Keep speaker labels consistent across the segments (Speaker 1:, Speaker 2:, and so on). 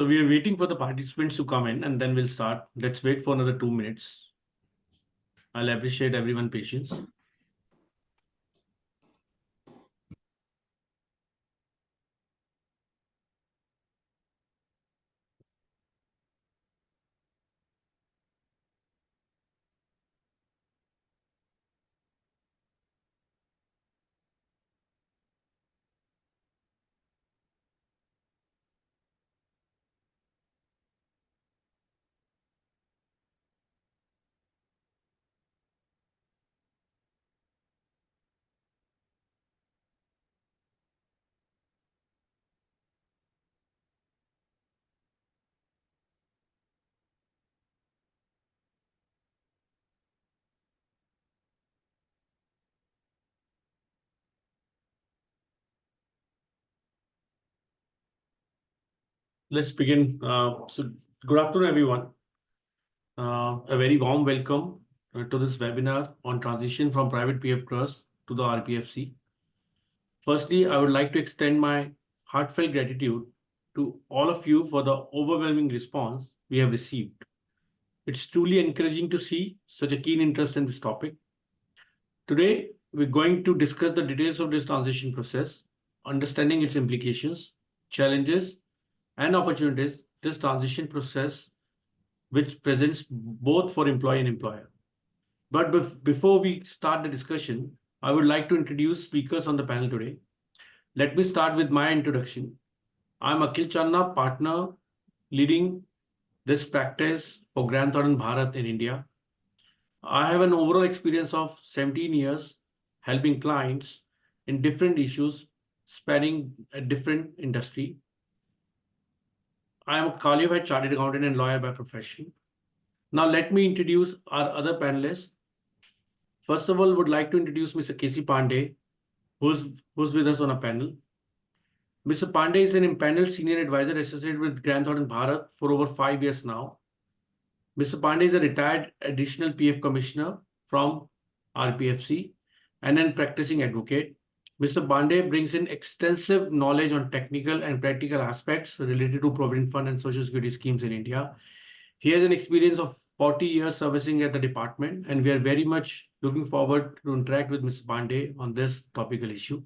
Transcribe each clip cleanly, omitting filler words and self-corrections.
Speaker 1: So we are waiting for the participants to come in and then we'll start. Let's wait for another 2 minutes. I'll appreciate everyone's patience. Let's begin. So good afternoon, everyone. A very warm welcome to this webinar on transition from private PF trust to the RPFC. Firstly, I would like to extend my heartfelt gratitude to all of you for the overwhelming response we have received. It's truly encouraging to see such a keen interest in this topic. Today, we're going to discuss the details of this transition process, understanding its implications, challenges, and opportunities this transition process which presents both for employee and employer. But before we start the discussion, I would like to introduce speakers on the panel today. Let me start with my introduction. I'm Akhil Channa, partner leading this practice for Grant Thornton Bharat in India. I have an overall experience of 17 years helping clients in different issues spanning a different industry. I am a qualified chartered accountant and lawyer by profession. Now let me introduce our other panelists. First of all, would like to introduce Mr. K.C. Pandey, who's with us on a panel. Mr. Pandey is an impaneled senior advisor associated with Grant Thornton Bharat for over 5 years now. Mr. Pandey is a retired additional PF commissioner from RPFC and a practicing advocate. Mr. Pandey brings in extensive knowledge on technical and practical aspects related to Provident Fund and Social Security schemes in India. He has an experience of 40 years servicing at the department, and we are very much looking forward to interact with Mr. Pandey on this topical issue.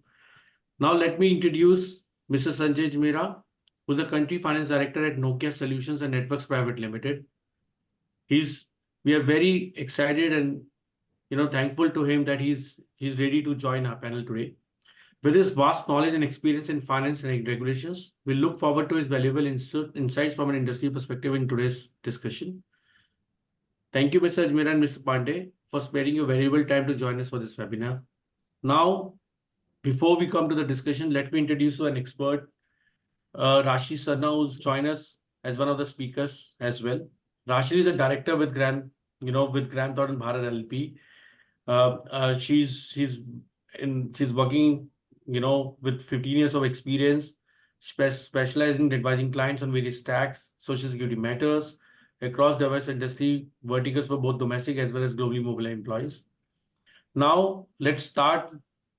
Speaker 1: Now, let me introduce Mr. Sanjay Jmera, who's the country finance director at Nokia Solutions and Networks Private Limited. We are very excited and thankful to him that he's ready to join our panel today. With his vast knowledge and experience in finance and regulations, we look forward to his valuable insights from an industry perspective in today's discussion. Thank you, Mr. Ajmera and Mr. Pandey, for sparing your valuable time to join us for this webinar. Now, before we come to the discussion, let me introduce you an expert, Rashi Sarna, who's joined us as one of the speakers as well. Rashi is a director with Grant Thornton Bharat LLP. She's working with 15 years of experience, specializing in advising clients on various tax, social security matters across diverse industry verticals for both domestic as well as globally mobile employees. Now, let's start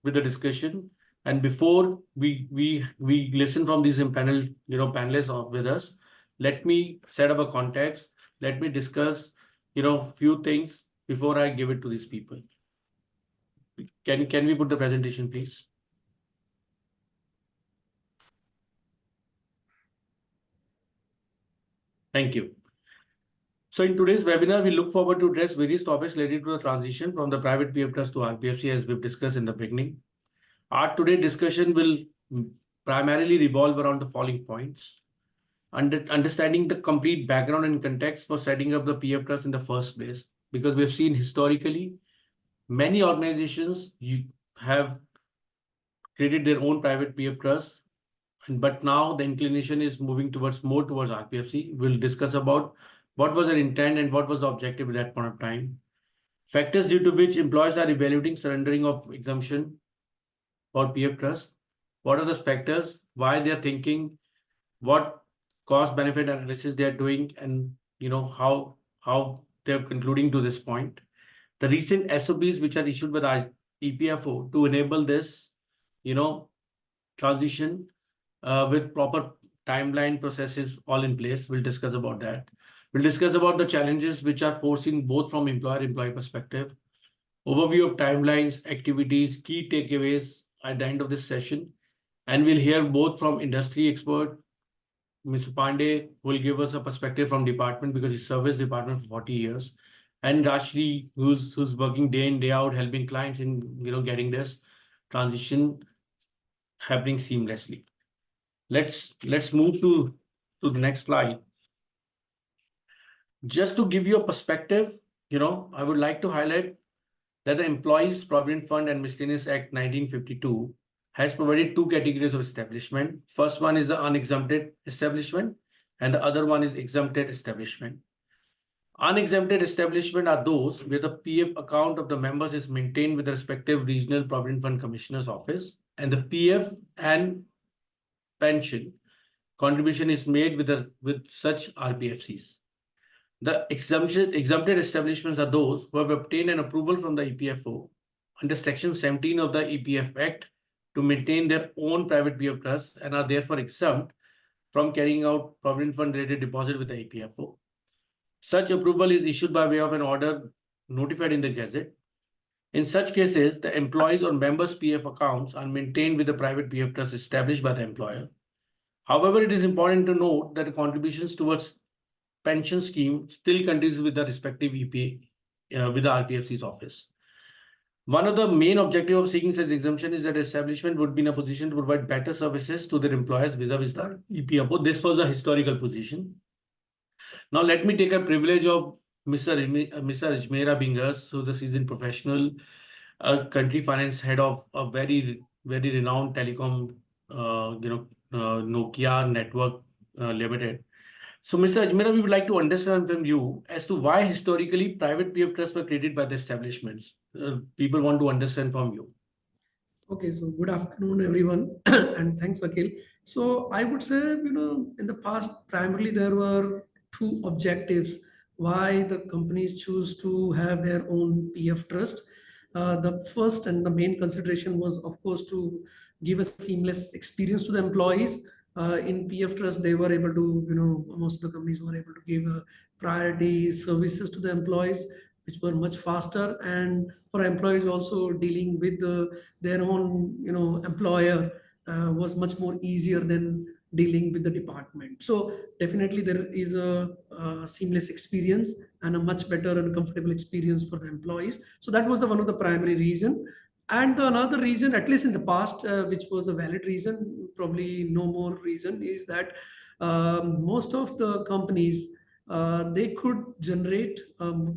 Speaker 1: with the discussion. And before we listen from these panelists with us, let me set up a context. Let me discuss few things before I give it to these people. Can we put the presentation, please? Thank you. So in today's webinar, we look forward to address various topics related to the transition from the private PF trust to RPFC, as we've discussed in the beginning. Our today's discussion will primarily revolve around the following points: understanding the complete background and context for setting up the PF trust in the first place, because we've seen historically many organizations have created their own private PF trust, but now the inclination is moving more towards RPFC. We'll discuss about what was their intent and what was the objective at that point of time. Factors due to which employers are evaluating surrendering of exemption for PF trust. What are those factors? Why they are thinking? What cost-benefit analysis they are doing, and how they're concluding to this point. The recent SOPs which are issued by the EPFO to enable this, transition with proper timeline, processes all in place. We'll discuss about that. We'll discuss about the challenges which are forcing both from employer-employee perspective, overview of timelines, activities, key takeaways at the end of this session. And we'll hear both from industry expert, Mr. Pandey will give us a perspective from department because he served department for 40 years. And Rashri, who's working day in, day out, helping clients in getting this transition happening seamlessly. Let's move to the next slide. Just to give you a perspective, I would like to highlight that the Employees Provident Fund and Miscellaneous Act 1952 has provided two categories of establishment. First one is the unexempted establishment, and the other one is exempted establishment. Unexempted establishment are those where the PF account of the members is maintained with the respective Regional Provident Fund Commissioner's office, and the PF and pension contribution is made with such RPFCs. The exempted establishments are those who have obtained an approval from the EPFO under Section 17 of the EPF Act to maintain their own private PF trust and are therefore exempt from carrying out Provident Fund related deposit with the EPFO. Such approval is issued by way of an order notified in the Gazette. In such cases, the employees or members' PF accounts are maintained with the private PF trust established by the employer. However, it is important to note that the contributions towards pension scheme still continues with the respective EPA with the RPFC's office. One of the main objectives of seeking such exemption is that establishment would be in a position to provide better services to their employers vis-a-vis the EPFO. This was a historical position. Now, let me take a privilege of Mr. Ajmera Bingas, who's a seasoned professional, country finance head of a very, very renowned telecom, Nokia Network Limited. So, Mr. Ajmera, we would like to understand from you as to why historically private PF trusts were created by the establishments. People want to understand from you.
Speaker 2: Okay, so good afternoon, everyone, and thanks, Akhil. So I would say, in the past, primarily there were two objectives why the companies choose to have their own PF trust. The first and the main consideration was, of course, to give a seamless experience to the employees. In PF trust, they were able to, most of the companies were able to give priority services to the employees, which were much faster, and for employees also dealing with their own employer was much more easier than dealing with the department. So definitely there is a seamless experience and a much better and comfortable experience for the employees. So that was one of the primary reason. And another reason, at least in the past, which was a valid reason, probably no more reason, is that most of the companies they could generate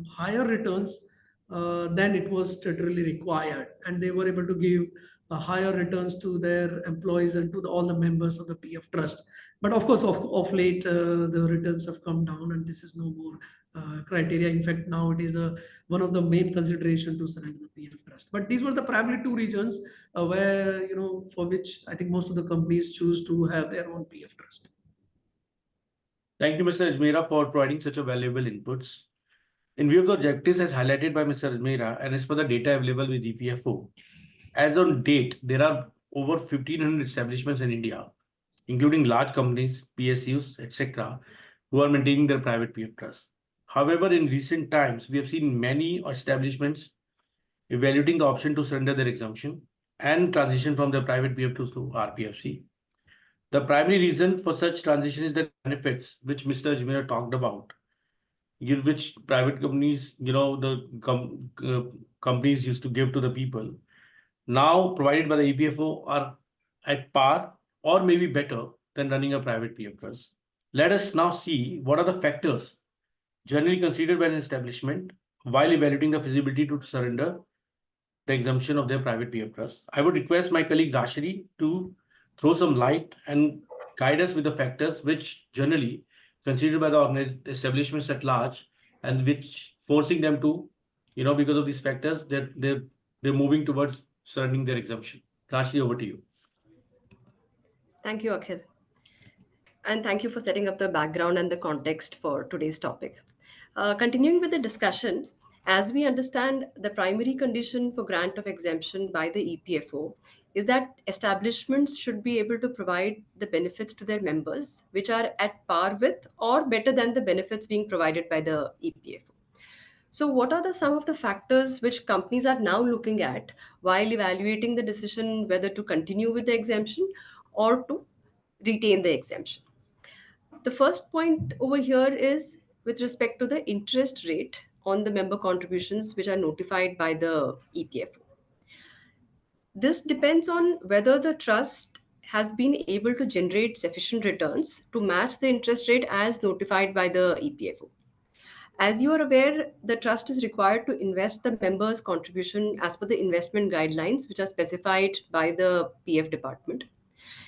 Speaker 2: higher returns than it was statutorily required, and they were able to give higher returns to their employees and to all the members of the PF trust. But of course, of late, the returns have come down, and this is no more criteria. In fact, now it is one of the main consideration to surrender the PF trust. But these were the primary two reasons where for which I think most of the companies choose to have their own PF trust.
Speaker 1: Thank you, Mr. Ajmera, for providing such a valuable inputs. In view of the objectives as highlighted by Mr. Ajmera and as per the data available with EPFO, as on date, there are over 1,500 establishments in India, including large companies, PSUs, etc., who are maintaining their private PF trusts. However, in recent times, we have seen many establishments evaluating the option to surrender their exemption and transition from their private PF to RPFC. The primary reason for such transition is the benefits which Mr. Ajmera talked about, which private companies, companies used to give to the people, now provided by the EPFO are at par or maybe better than running a private PF trust. Let us now see what are the factors generally considered by an establishment while evaluating the feasibility to surrender the exemption of their private PF trust. I would request my colleague Rashri to throw some light and guide us with the factors which generally considered by the establishments at large and which forcing them to, because of these factors, they're moving towards surrendering their exemption. Rashri, over to you.
Speaker 3: Thank you, Akhil. And thank you for setting up the background and the context for today's topic. Continuing with the discussion, as we understand, the primary condition for grant of exemption by the EPFO is that establishments should be able to provide the benefits to their members which are at par with or better than the benefits being provided by the EPFO. So, what are some of the factors which companies are now looking at while evaluating the decision whether to continue with the exemption or to retain the exemption? The first point over here is with respect to the interest rate on the member contributions which are notified by the EPFO. This depends on whether the trust has been able to generate sufficient returns to match the interest rate as notified by the EPFO. As you are aware, the trust is required to invest the members' contribution as per the investment guidelines which are specified by the PF department.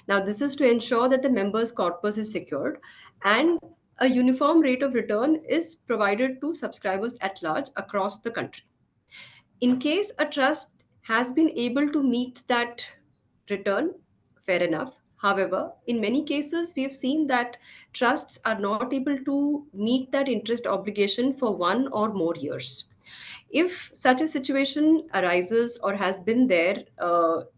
Speaker 3: Now, this is to ensure that the members' corpus is secured and a uniform rate of return is provided to subscribers at large across the country. In case a trust has been able to meet that return, fair enough. However, in many cases, we have seen that trusts are not able to meet that interest obligation for 1 or more years. If such a situation arises or has been there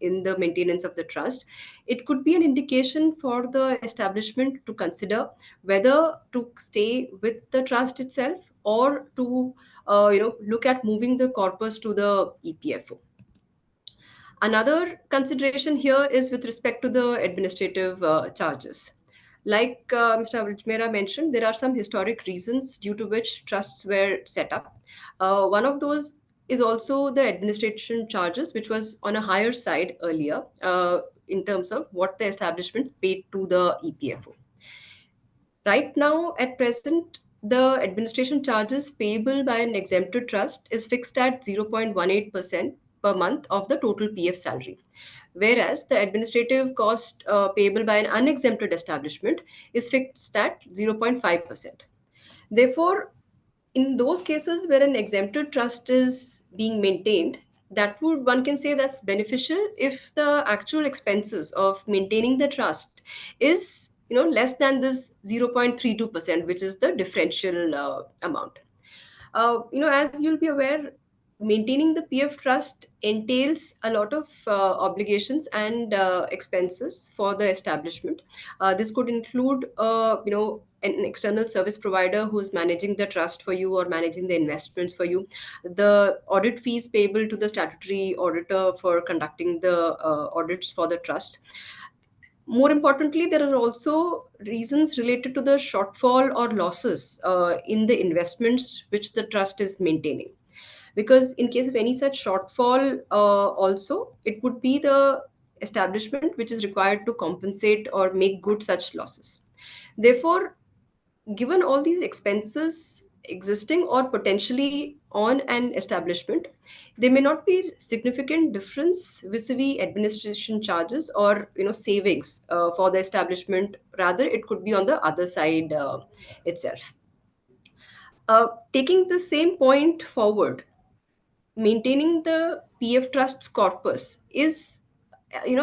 Speaker 3: in the maintenance of the trust, it could be an indication for the establishment to consider whether to stay with the trust itself or to look at moving the corpus to the EPFO. Another consideration here is with respect to the administrative charges. Like Mr. Avijmera mentioned, there are some historic reasons due to which trusts were set up. One of those is also the administration charges, which was on a higher side earlier in terms of what the establishments paid to the EPFO. Right now, at present, the administration charges payable by an exempted trust is fixed at 0.18% per month of the total PF salary, whereas the administrative cost payable by an unexempted establishment is fixed at 0.5%. Therefore, in those cases where an exempted trust is being maintained, that would, one can say, that's beneficial if the actual expenses of maintaining the trust is less than this 0.32%, which is the differential amount. As you'll be aware, maintaining the PF trust entails a lot of obligations and expenses for the establishment. This could include, an external service provider who's managing the trust for you or managing the investments for you, the audit fees payable to the statutory auditor for conducting the audits for the trust. More importantly, there are also reasons related to the shortfall or losses in the investments which the trust is maintaining. Because in case of any such shortfall, also it would be the establishment which is required to compensate or make good such losses. Therefore, given all these expenses existing or potentially on an establishment, there may not be significant difference vis-a-vis administration charges or savings for the establishment. Rather, it could be on the other side itself. Taking the same point forward, maintaining the PF trust's corpus is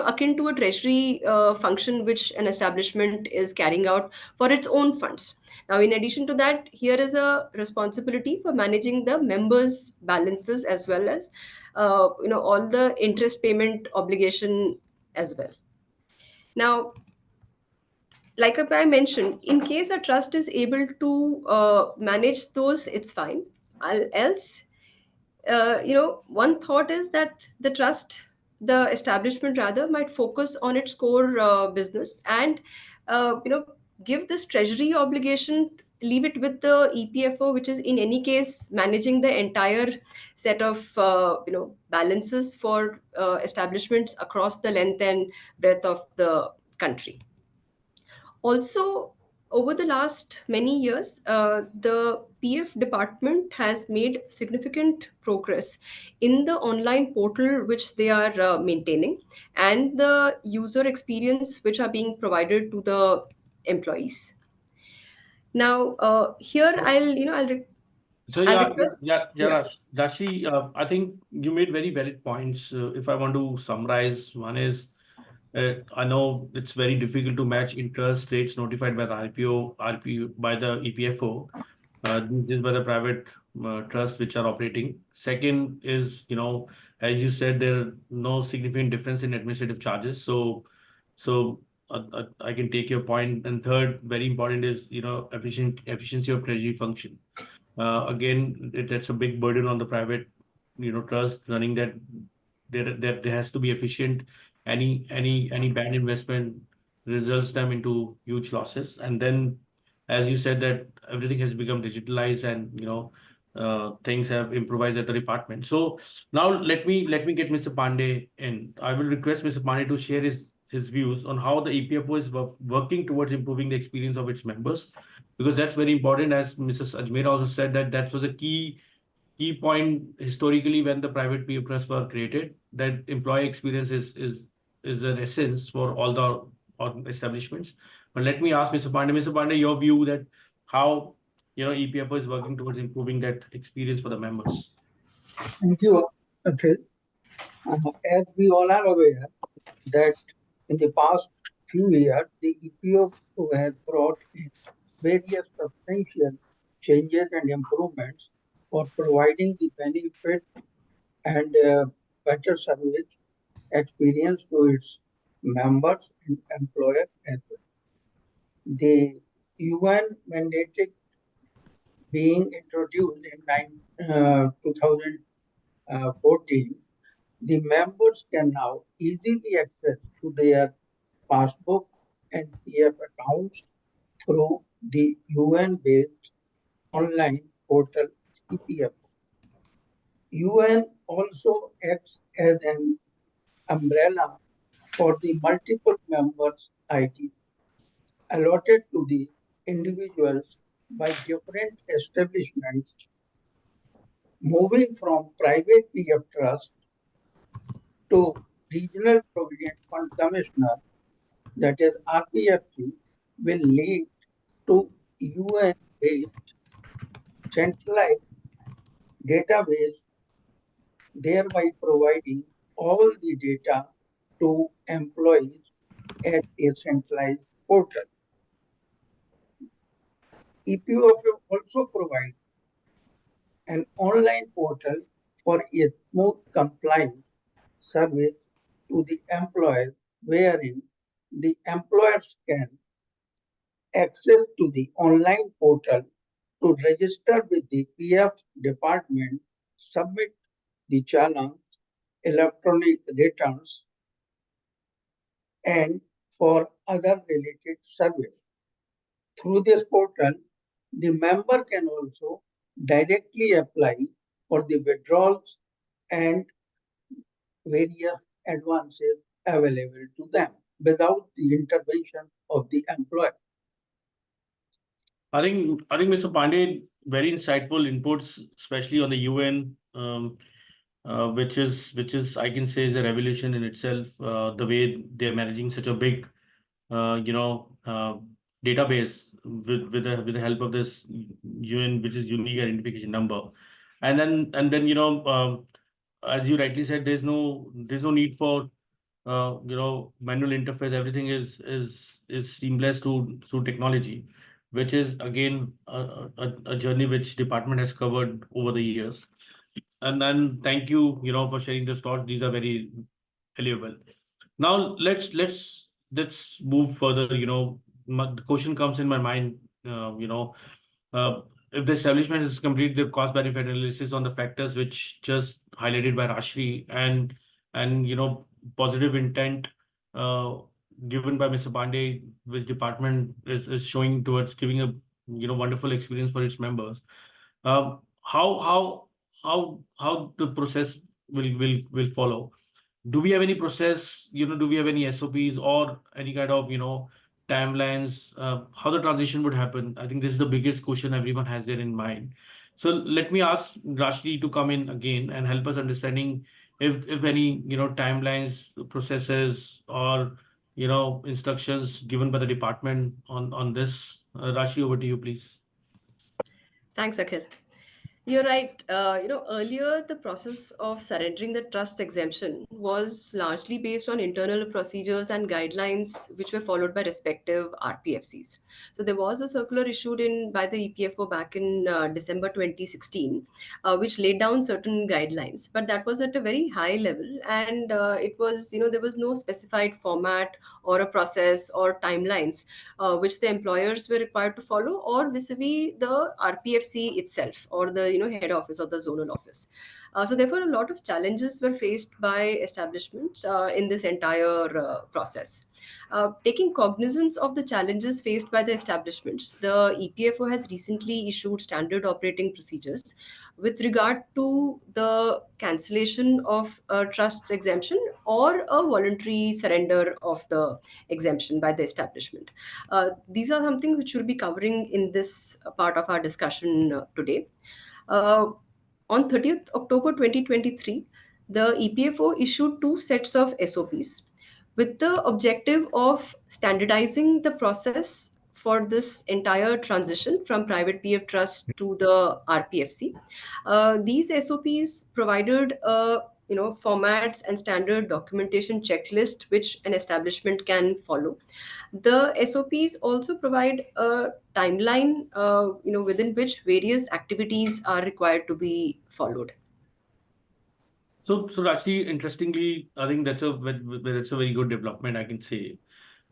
Speaker 3: akin to a treasury function which an establishment is carrying out for its own funds. Now, in addition to that, here is a responsibility for managing the members' balances as well as all the interest payment obligation as well. Now, like I mentioned, in case a trust is able to manage those, it's fine. Else, one thought is that the establishment rather, might focus on its core business and, give this treasury obligation, leave it with the EPFO, which is in any case managing the entire set of, balances for establishments across the length and breadth of the country. Also, over the last many years, the PF department has made significant progress in the online portal which they are maintaining and the user experience which are being provided to the employees. Now, here
Speaker 1: So
Speaker 3: I'll
Speaker 1: yeah,
Speaker 3: request. Yeah.
Speaker 1: Rashi, I think you made very valid points. If I want to summarize, one is I know it's very difficult to match interest rates notified by the RPO by the EPFO. This is by the private trusts which are operating. Second is, as you said, there are no significant difference in administrative charges. So I can take your point. And third, very important is, efficiency of treasury function. Again, that's a big burden on the private, trust running that. There has to be efficient. Any bad investment results them into huge losses. And then, as you said, that everything has become digitalized, and things have improvised at the department. So now let me get Mr. Pandey in. I will request Mr. Pandey to share his views on how the EPFO is working towards improving the experience of its members, because that's very important. As Mrs. Ajmer also said, that was a key point historically when the private PF trusts were created, that employee experience is an essence for all the establishments. But let me ask Mr. Pandey. Mr. Pandey, your view that how EPFO is working towards improving that experience for the members.
Speaker 4: Thank you, Akhil. As we all are aware that in the past few years, the EPFO has brought in various substantial changes and improvements for providing the benefit and better service experience to its members and employers as well. The UN mandated being introduced in 2014, the members can now easily access to their passbook and PF accounts through the UN-based online portal EPFO. UN also acts as an umbrella for the multiple members' ID allotted to the individuals by different establishments, moving from private PF trust to Regional Provident Fund Commissioner, that is RPFC, will lead to UN-based centralized database, thereby providing all the data to employees at a centralized portal. EPF also provides an online portal for a smooth compliance service to the employers, wherein the employers can access to the online portal to register with the PF department, submit the challenge, electronic returns, and for other related service. Through this portal, the member can also directly apply for the withdrawals and various advances available to them without the intervention of the employer.
Speaker 1: I think Mr. Pandey, very insightful inputs, especially on the UN, which is I can say is a revolution in itself. The way they're managing such a big, database with the help of this UN, which is unique identification number, and then as you rightly said, there's no need for manual interface. Everything is seamless through technology, which is again a journey which department has covered over the years. And then thank you, for sharing those thoughts. These are very valuable. Now let's move further. The question comes in my mind. If the establishment has completed the cost benefit analysis on the factors which just highlighted by Rashri, and positive intent given by Mr. Pandey, which department is showing towards giving a wonderful experience for its members. How the process will follow? Do we have any process? Do we have any SOPs or any kind of timelines? How the transition would happen? I think this is the biggest question everyone has there in mind. So let me ask Rashni to come in again and help us understanding if any timelines, processes, or instructions given by the department on this. Rashni, over to you, please.
Speaker 3: Thanks, Akhil. You're right. Earlier the process of surrendering the trust exemption was largely based on internal procedures and guidelines which were followed by respective RPFCs. So there was a circular issued in by the EPFO back in December 2016, which laid down certain guidelines, but that was at a very high level, and it was there was no specified format or a process or timelines which the employers were required to follow, or vis-a-vis the RPFC itself, or the head office or the zonal office. So therefore, a lot of challenges were faced by establishments in this entire process. Taking cognizance of the challenges faced by the establishments, the EPFO has recently issued standard operating procedures with regard to the cancellation of a trust's exemption or a voluntary surrender of the exemption by the establishment. These are some things which we'll be covering in this part of our discussion today. Uh, on 30th October 2023, the EPFO issued two sets of SOPs with the objective of standardizing the process for this entire transition from private PF trust to the RPFC. These SOPs provided formats and standard documentation checklist which an establishment can follow. The SOPs also provide a timeline, within which various activities are required to be followed.
Speaker 1: So actually, interestingly, I think that's a very good development, I can say.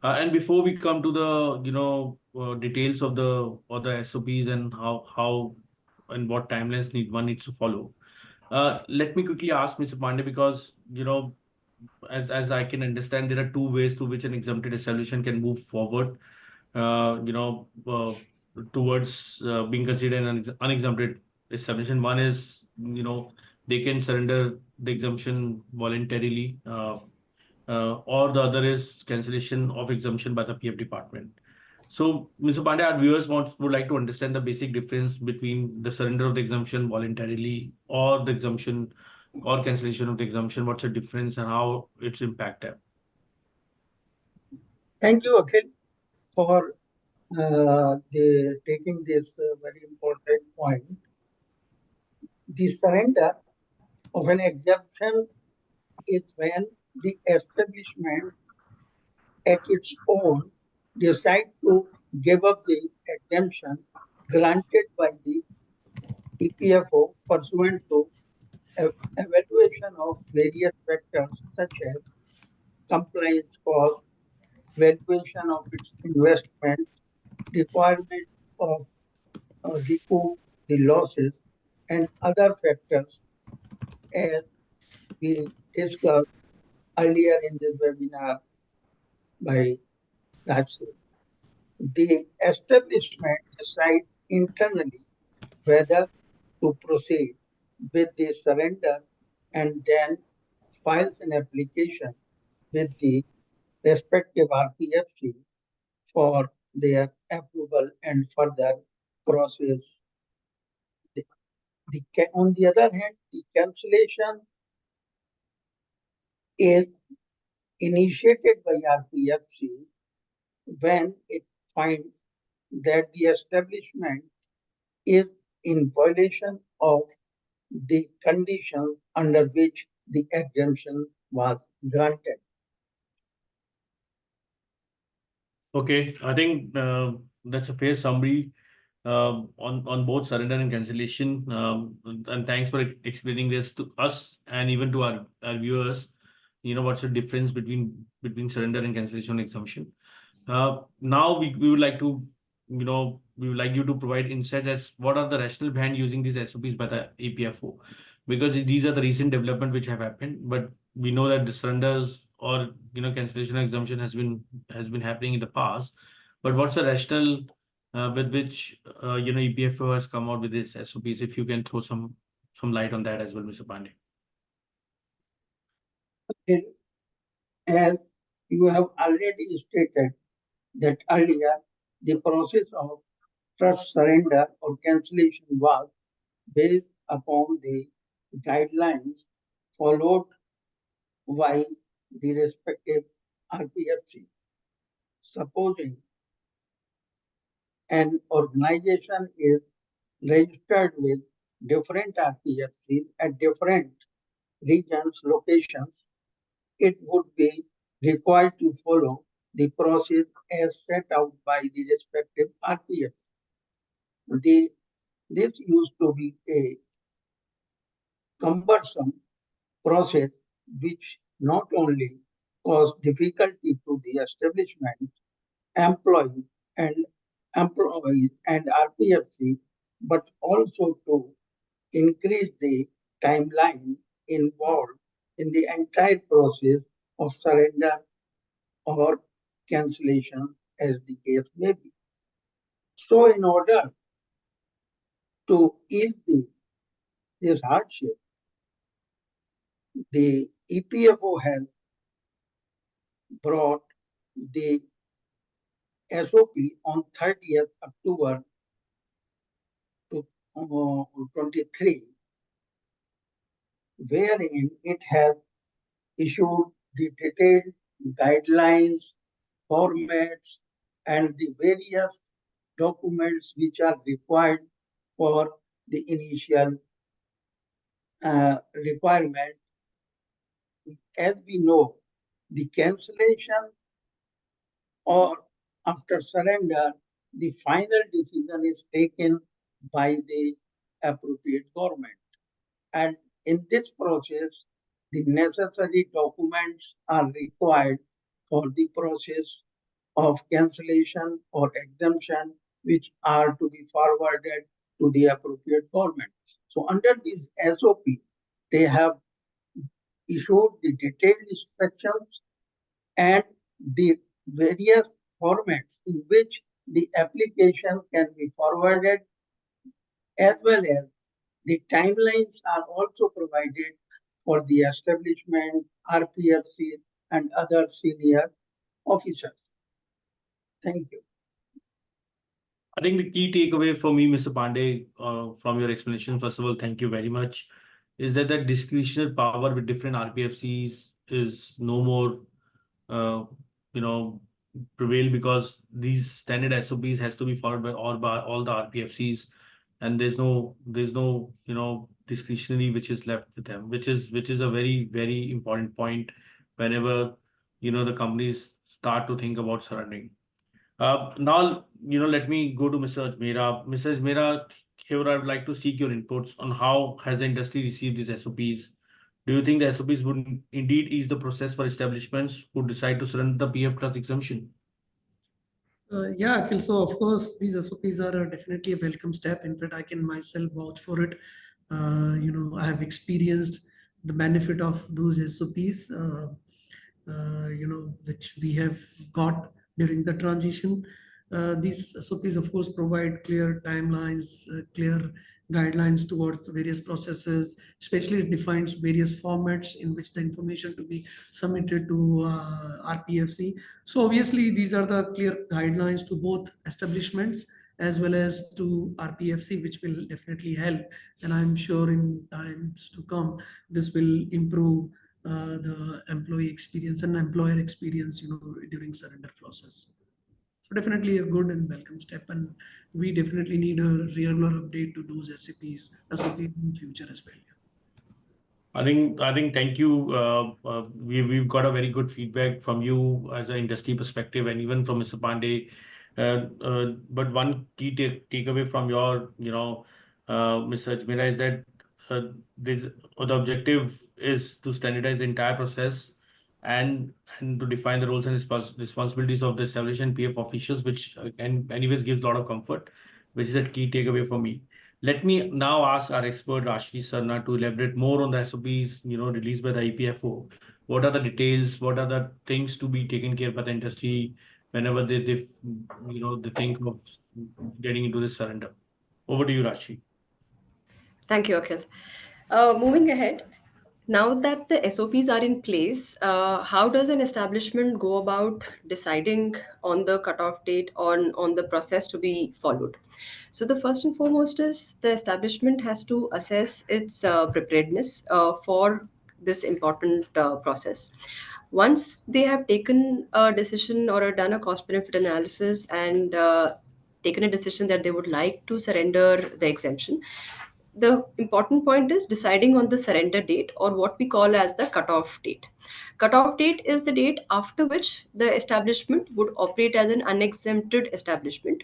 Speaker 1: And before we come to the details of the SOPs and how and what timelines one needs to follow, let me quickly ask Mr. Pandey, because as I can understand, there are two ways through which an exempted establishment can move forward, uh, you know, uh, towards being considered an unexempted establishment. One is, they can surrender the exemption voluntarily, or the other is cancellation of exemption by the PF department. So, Mr. Pandey, our viewers would like to understand the basic difference between the surrender of the exemption voluntarily or the exemption or cancellation of the exemption. What's the difference and how it's impacted?
Speaker 4: Thank you, Akhil, for taking this very important point. The surrender of an exemption is when the establishment at its own decide to give up the exemption granted by the EPFO pursuant to evaluation of various factors such as compliance cost, valuation of its investment, requirement of recoup the losses, and other factors as we discussed earlier in this webinar by Rajsri. The establishment decides internally whether to proceed with the surrender and then files an application with the respective RPFC for their approval and further process. On the other hand, the cancellation is initiated by RPFC when it finds that the establishment is in violation of the conditions under which the exemption was granted.
Speaker 1: Okay, I think that's a fair summary on both surrender and cancellation. And thanks for explaining this to us and even to our viewers. What's the difference between surrender and cancellation exemption. Now we would like to, we would like you to provide insights as what are the rationale behind using these SOPs by the EPFO, because these are the recent development which have happened. But we know that the surrenders or cancellation or exemption has been happening in the past. But what's the rationale with which EPFO has come out with this SOPs? If you can throw some light on that as well, Mr. Pandey.
Speaker 4: As you have already stated that earlier, the process of trust surrender or cancellation was based upon the guidelines followed by the respective RPFC. Supposing an organization is registered with different RPFCs at different regions, locations, it would be required to follow the process as set out by the respective RPF. This used to be a cumbersome process which not only caused difficulty to the establishment, employees and RPFC, but also to increase the timeline involved in the entire process of surrender or cancellation as the case may be. So in order to ease this hardship, the EPFO has brought the SOP on 30th October 2023, wherein it has issued the detailed guidelines, formats, and the various documents which are required for the initial requirement. As we know, the cancellation or after surrender, the final decision is taken by the appropriate government. And in this process, the necessary documents are required for the process of cancellation or exemption, which are to be forwarded to the appropriate government. So under this SOP, they have issued the detailed instructions and the various formats in which the application can be forwarded, as well as the timelines are also provided for the establishment, RPFC, and other senior officers. Thank you.
Speaker 1: I think the key takeaway for me, Mr. Pandey, from your explanation, first of all, thank you very much, is that discretionary power with different RPFCs is no more, prevail, because these standard SOPs has to be followed by all the RPFCs, and there's no discretionary which is left with them, which is a very, very important point whenever the companies start to think about surrendering. Now, let me go to Mr. Ajmera. Mr. Ajmera, here I would like to seek your inputs on how has the industry received these SOPs. Do you think the SOPs would indeed ease the process for establishments who decide to surrender the PF Trust exemption?
Speaker 2: Yeah, Akhil. So of course, these SOPs are definitely a welcome step. In fact, I can myself vouch for it. I have experienced the benefit of those SOPs, which we have got during the transition. These SOPs, of course, provide clear timelines, clear guidelines towards various processes, especially it defines various formats in which the information to be submitted to RPFC. So obviously, these are the clear guidelines to both establishments as well as to RPFC, which will definitely help. And I'm sure in times to come, this will improve the employee experience and employer experience, during surrender process. So definitely a good and welcome step, and we definitely need a regular update to those SOPs in future as well.
Speaker 1: I think thank you. We've got a very good feedback from you as an industry perspective, and even from Mr. Pandey. But one key takeaway from your, Mr. Ajmera, is that the objective is to standardize the entire process and to define the roles and responsibilities of the established PF officials, which anyways gives a lot of comfort, which is a key takeaway for me. Let me now ask our expert Rashmi Sarna to elaborate more on the SOPs, released by the EPFO. What are the details? What are the things to be taken care by the industry whenever they think of getting into this surrender? Over to you, Rashmi.
Speaker 3: Thank you, Akhil. Moving ahead, now that the SOPs are in place, how does an establishment go about deciding on the cutoff date on the process to be followed? So the first and foremost is the establishment has to assess its preparedness for this important process. Once they have taken a decision or done a cost benefit analysis and taken a decision that they would like to surrender the exemption, the important point is deciding on the surrender date, or what we call as the cutoff date. Cutoff date is the date after which the establishment would operate as an unexempted establishment,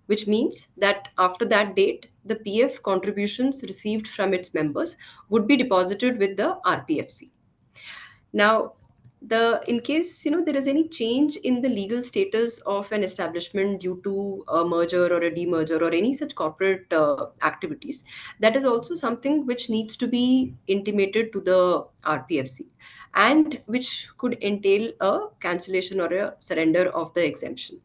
Speaker 3: which means that after that date, the PF contributions received from its members would be deposited with the RPFC. Now, the in case there is any change in the legal status of an establishment due to a merger or a demerger or any such corporate activities, that is also something which needs to be intimated to the RPFC, and which could entail a cancellation or a surrender of the exemption.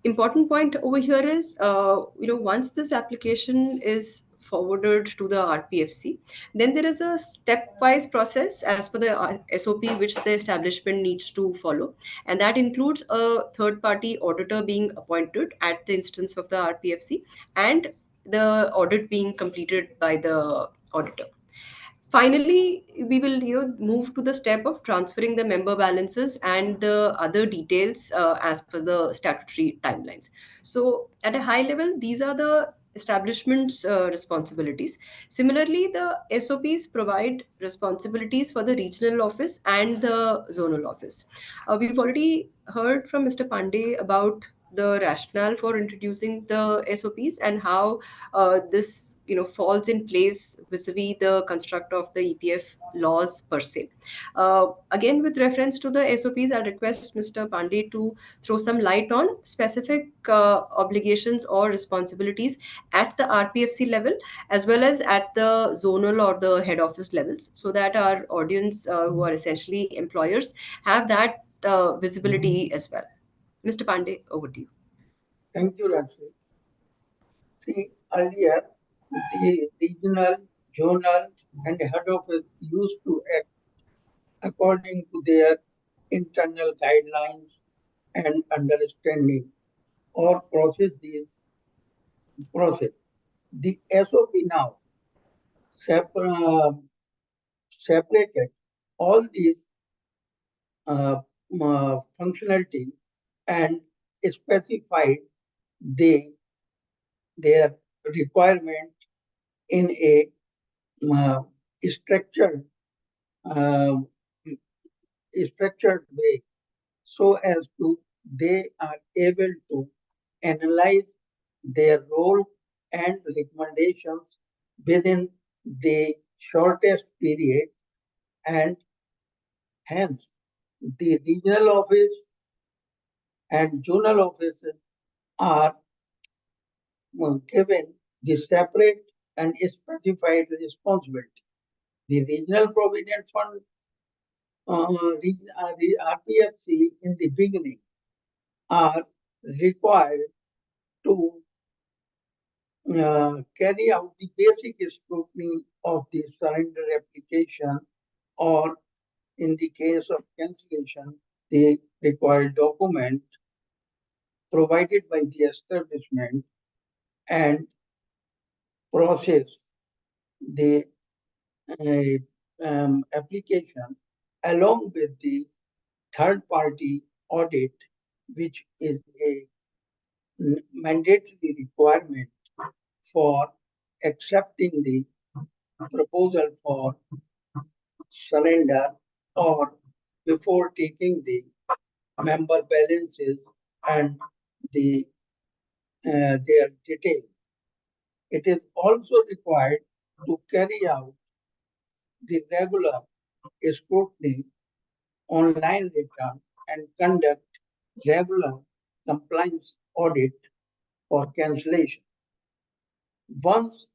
Speaker 3: Important point over here is, once this application is forwarded to the RPFC, then there is a stepwise process as per the SOP which the establishment needs to follow, and that includes a third party auditor being appointed at the instance of the RPFC, and the audit being completed by the auditor. Finally, we will move to the step of transferring the member balances and the other details as per the statutory timelines. So at a high level, these are the establishment's responsibilities. Similarly, the SOPs provide responsibilities for the regional office and the zonal office. We've already heard from Mr. Pandey about the rationale for introducing the SOPs and how this falls in place vis-a-vis the construct of the EPF laws per se. Again, with reference to the SOPs, I'll request Mr. Pandey to throw some light on specific obligations or responsibilities at the RPFC level, as well as at the zonal or the head office levels, so that our audience, who are essentially employers, have that visibility as well. Mr. Pandey, over to you.
Speaker 4: Thank you, Rajshri. See, earlier, the regional, zonal, and head office used to act according to their internal guidelines and understanding or process these process. The SOP now separated all these functionality and specified their requirement in a structured uh, structured way, so as to they are able to analyze their role and recommendations within the shortest period, and hence the regional office and zonal offices are given the separate and specified responsibility. The Regional Provident Fund RPFC in the beginning are required to carry out the basic scrutiny of the surrender application, or in the case of cancellation, the required document provided by the establishment, and process the application along with the third party audit, which is a mandatory requirement for accepting the proposal for surrender, or before taking the member balances and their details. It is also required to carry out the regular scrutiny online return and conduct regular compliance audit for cancellation. Once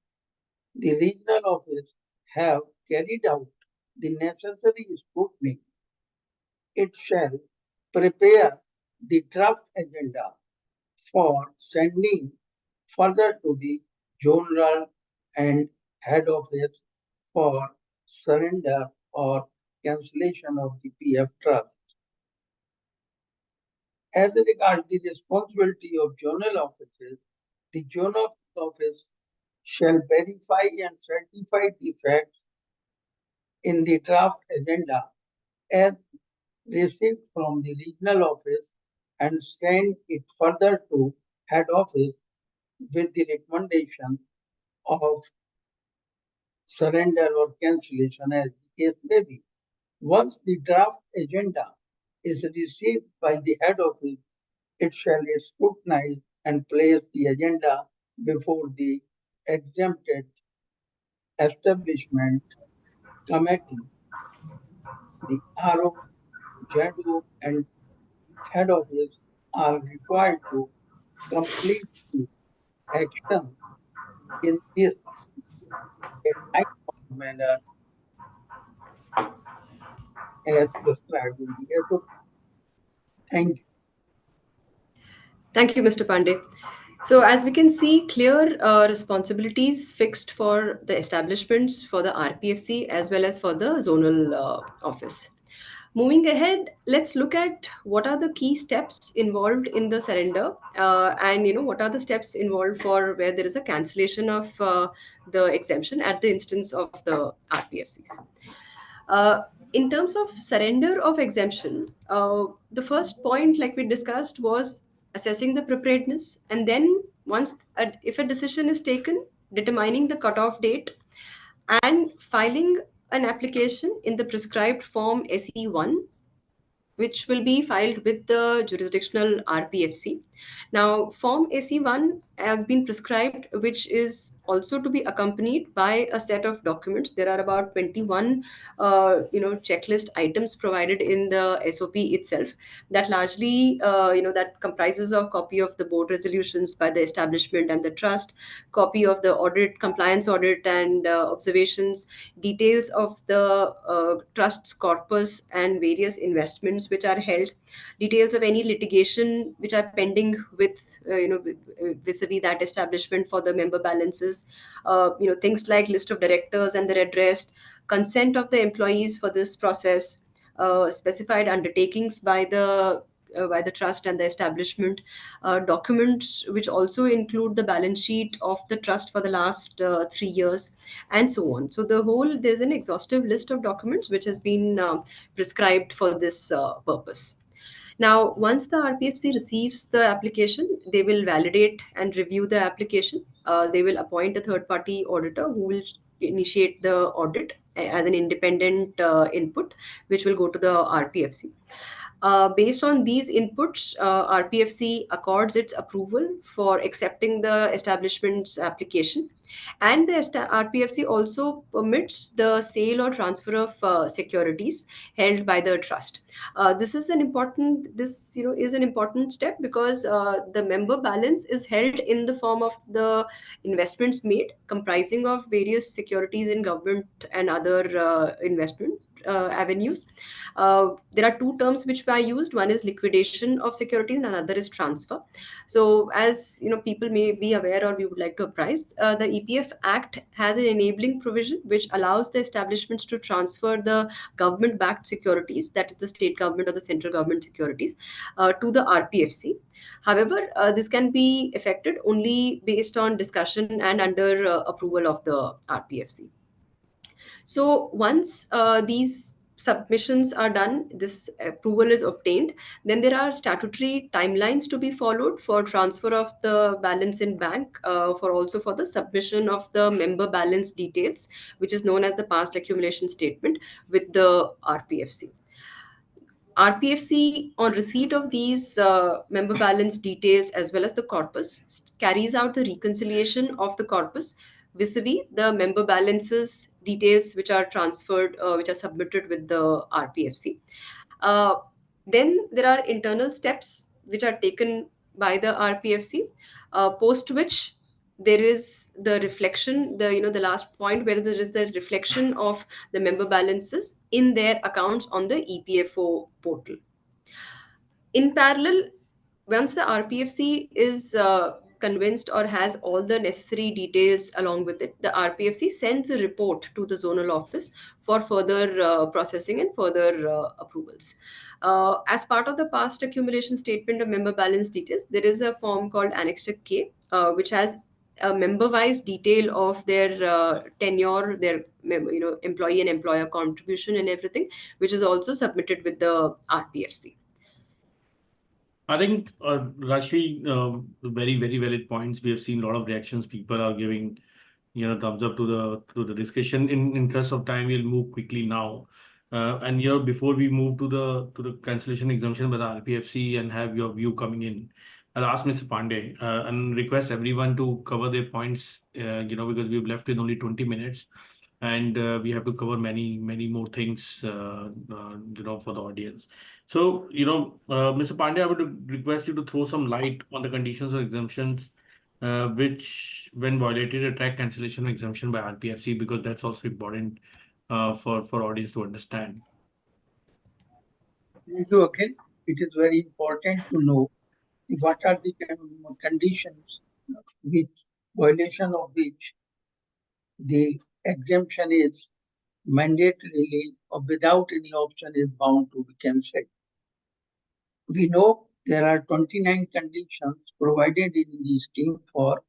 Speaker 4: the regional office have carried out the necessary scrutiny, it shall prepare the draft agenda for sending further to the zonal and head office for surrender or cancellation of the PF trust. As regards the responsibility of zonal offices, the zonal office shall verify and certify the facts in the draft agenda as received from the regional office and send it further to head office with the recommendation of surrender or cancellation as the case may be. Once the draft agenda is received by the head office, it shall scrutinize and place the agenda before the exempted establishment committee. The RO, JADO, and head office are required to complete the action in this a time-bound manner as prescribed in the SOP. Thank you.
Speaker 3: Thank you, Mr. Pandey. So, as we can see, clear responsibilities fixed for the establishments, for the RPFC, as well as for the zonal office. Moving ahead, let's look at what are the key steps involved in the surrender, and what are the steps involved for where there is a cancellation of the exemption at the instance of the RPFCs. In terms of surrender of exemption, the first point, like we discussed, was assessing the preparedness, and then if a decision is taken, determining the cutoff date and filing an application in the prescribed form SE1, which will be filed with the jurisdictional RPFC. Now, Form AC1 has been prescribed, which is also to be accompanied by a set of documents. There are about 21, checklist items provided in the SOP itself. That largely, that comprises of copy of the board resolutions by the establishment and the trust, copy of the audit, compliance audit, and observations, details of the trust's corpus and various investments which are held, details of any litigation which are pending with vis-a-vis that establishment for the member balances, things like list of directors and their address, consent of the employees for this process, specified undertakings by the trust and the establishment, documents which also include the balance sheet of the trust for the last 3 years, and so on. So there's an exhaustive list of documents which has been prescribed for this purpose. Now, once the RPFC receives the application, they will validate and review the application. They will appoint a third-party auditor who will initiate the audit as an independent input, which will go to the RPFC. Based on these inputs, RPFC accords its approval for accepting the establishment's application, and the RPFC also permits the sale or transfer of securities held by the trust. This is an important step because the member balance is held in the form of the investments made, comprising of various securities in government and other investment avenues. There are two terms which were used. One is liquidation of securities and another is transfer. So as people may be aware, or we would like to apprise, the EPF Act has an enabling provision which allows the establishments to transfer the government backed securities, that is the state government or the central government securities, to the RPFC. However, this can be effected only based on discussion and under approval of the RPFC. So once these submissions are done, this approval is obtained, then there are statutory timelines to be followed for transfer of the balance in bank, for the submission of the member balance details, which is known as the past accumulation statement, with the RPFC. RPFC, on receipt of these member balance details as well as the corpus, carries out the reconciliation of the corpus vis-a-vis the member balances details which are transferred, which are submitted with the RPFC. Then there are internal steps which are taken by the RPFC, post which there is the reflection, the last point where there is the reflection of the member balances in their accounts on the EPFO portal. In parallel, once the RPFC is convinced or has all the necessary details along with it, the RPFC sends a report to the zonal office for further processing and further approvals. As part of the past accumulation statement of member balance details, there is a form called Annexure K, which has a member-wise detail of their tenure, their employee and employer contribution and everything, which is also submitted with the RPFC.
Speaker 1: I think, Rashmi, very, very valid points. We have seen a lot of reactions people are giving, thumbs up to the discussion. In interest of time, we'll move quickly now. And before we move to the cancellation exemption by the RPFC and have your view coming in, I'll ask Mr. Pandey and request everyone to cover their points. Because we've left with only 20 minutes, and we have to cover many more things. For the audience. So Mr. Pandey, I would request you to throw some light on the conditions or exemptions which, when violated, attract cancellation or exemption by RPFC, because that's also important for audience to understand.
Speaker 4: Thank you, Akhil. It is very important to know what are the conditions which violation of which the exemption is mandatorily or without any option is bound to be cancelled. We know there are 29 conditions provided in the scheme for